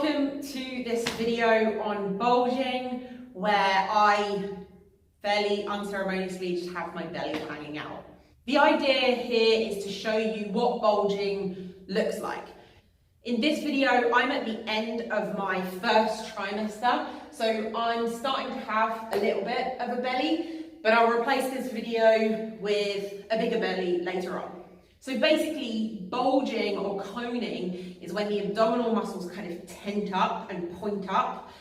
Welcome to this video on bulging, where I fairly unceremoniously just have my belly hanging out. The idea here is to show you what bulging looks like. In this video, I'm at the end of my first trimester, so I'm starting to have a little bit of a belly, but I'll replace this video with a bigger belly later on. So basically, bulging or coning is when the abdominal muscles kind of tent up and point up,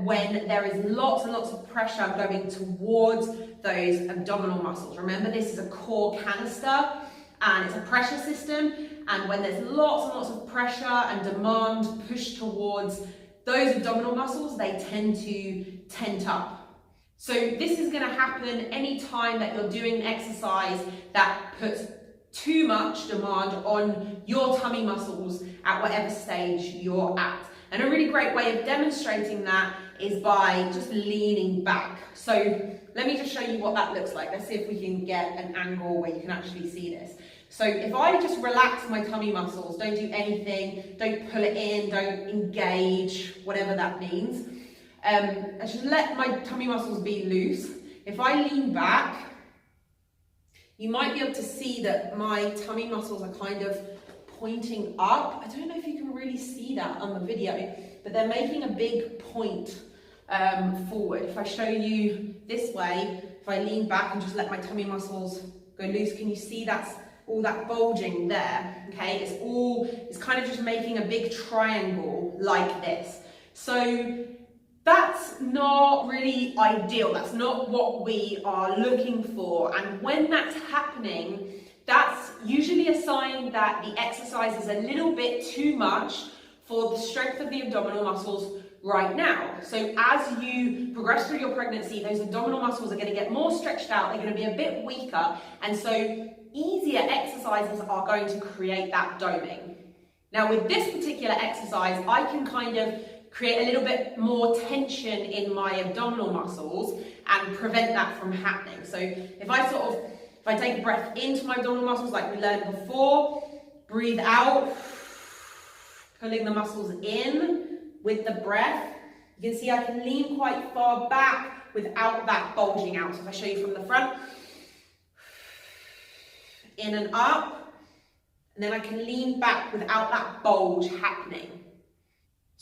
when there is lots and lots of pressure going towards those abdominal muscles. Remember, this is a core canister and it's a pressure system, and when there's lots and lots of pressure and demand pushed towards those abdominal muscles, they tend to tent up. So this is going to happen any time that you're doing an exercise that puts too much demand on your tummy muscles at whatever stage you're at. And a really great way of demonstrating that is by just leaning back. So let me just show you what that looks like. Let's see if we can get an angle where you can actually see this. So if I just relax my tummy muscles, don't do anything, don't pull it in, don't engage, whatever that means. I just let my tummy muscles be loose. If I lean back, you might be able to see that my tummy muscles are kind of pointing up. I don't know if you can really see that on the video, but they're making a big point forward. If I show you this way, if I lean back and just let my tummy muscles go loose, can you see that's all that bulging there? Okay, it's kind of just making a big triangle like this. So that's not really ideal. That's not what we are looking for. And when that's happening, that's usually a sign that the exercise is a little bit too much for the strength of the abdominal muscles right now. So as you progress through your pregnancy, those abdominal muscles are going to get more stretched out. They're going to be a bit weaker. And so easier exercises are going to create that doming. Now with this particular exercise, I can kind of create a little bit more tension in my abdominal muscles and prevent that from happening. So if I take a breath into my abdominal muscles like we learned before, breathe out, pulling the muscles in with the breath, you can see I can lean quite far back without that bulging out. So if I show you from the front, in and up, and then I can lean back without that bulge happening.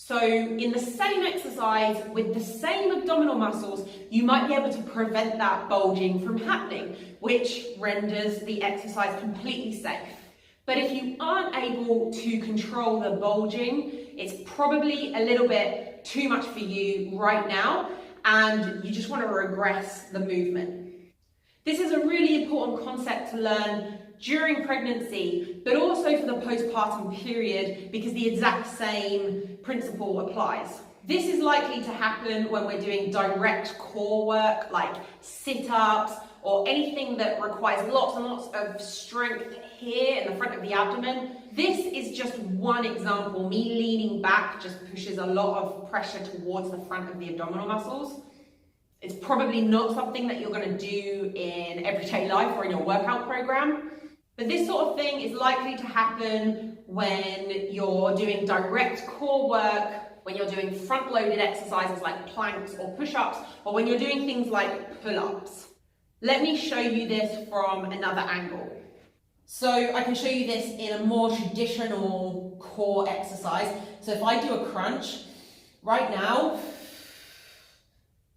So in the same exercise with the same abdominal muscles, you might be able to prevent that bulging from happening, which renders the exercise completely safe. But if you aren't able to control the bulging, it's probably a little bit too much for you right now, and you just want to regress the movement. This is a really important concept to learn during pregnancy, but also for the postpartum period, because the exact same principle applies. This is likely to happen when we're doing direct core work like sit-ups or anything that requires lots and lots of strength here in the front of the abdomen. This is just one example. Me leaning back just pushes a lot of pressure towards the front of the abdominal muscles. It's probably not something that you're going to do in everyday life or in your workout program. But this sort of thing is likely to happen when you're doing direct core work, when you're doing front-loaded exercises like planks or push-ups, or when you're doing things like pull-ups. Let me show you this from another angle. So I can show you this in a more traditional core exercise. So if I do a crunch, right now,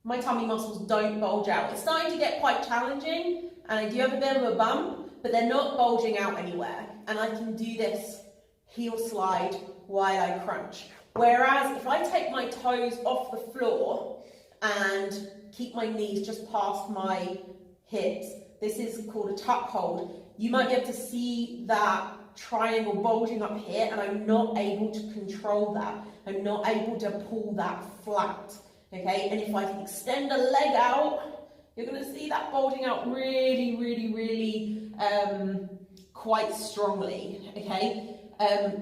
my tummy muscles don't bulge out. It's starting to get quite challenging, and I do have a bit of a bump, but they're not bulging out anywhere. And I can do this heel slide while I crunch. Whereas if I take my toes off the floor and keep my knees just past my hips, this is called a tuck hold, you might be able to see that triangle bulging up here, and I'm not able to control that. I'm not able to pull that flat, okay? And if I can extend a leg out, you're going to see that bulging out really, really, really quite strongly, okay?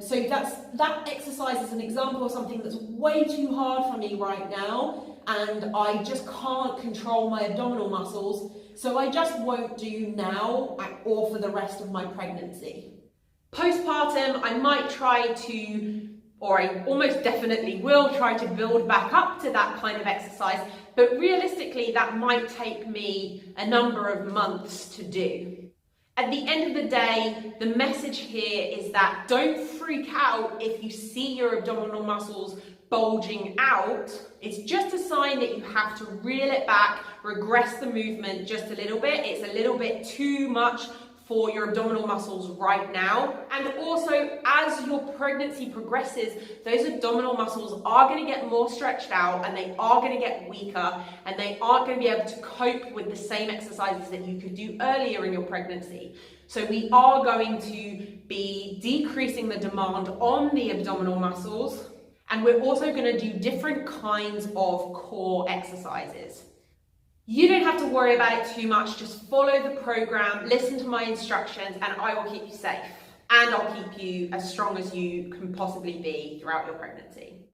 So that exercise is an example of something that's way too hard for me right now, and I just can't control my abdominal muscles, so I just won't do now or for the rest of my pregnancy. Postpartum, I might try to or I almost definitely will try to build back up to that kind of exercise, but realistically that might take me a number of months to do. At the end of the day, the message here is that don't freak out if you see your abdominal muscles bulging out. It's just a sign that you have to reel it back, regress the movement just a little bit. It's a little bit too much for your abdominal muscles right now. And also, as your pregnancy progresses, those abdominal muscles are going to get more stretched out and they are going to get weaker and they aren't going to be able to cope with the same exercises that you could do earlier in your pregnancy. So we are going to be decreasing the demand on the abdominal muscles, and we're also going to do different kinds of core exercises. You don't have to worry about it too much, just follow the program, listen to my instructions, and I will keep you safe. And I'll keep you as strong as you can possibly be throughout your pregnancy.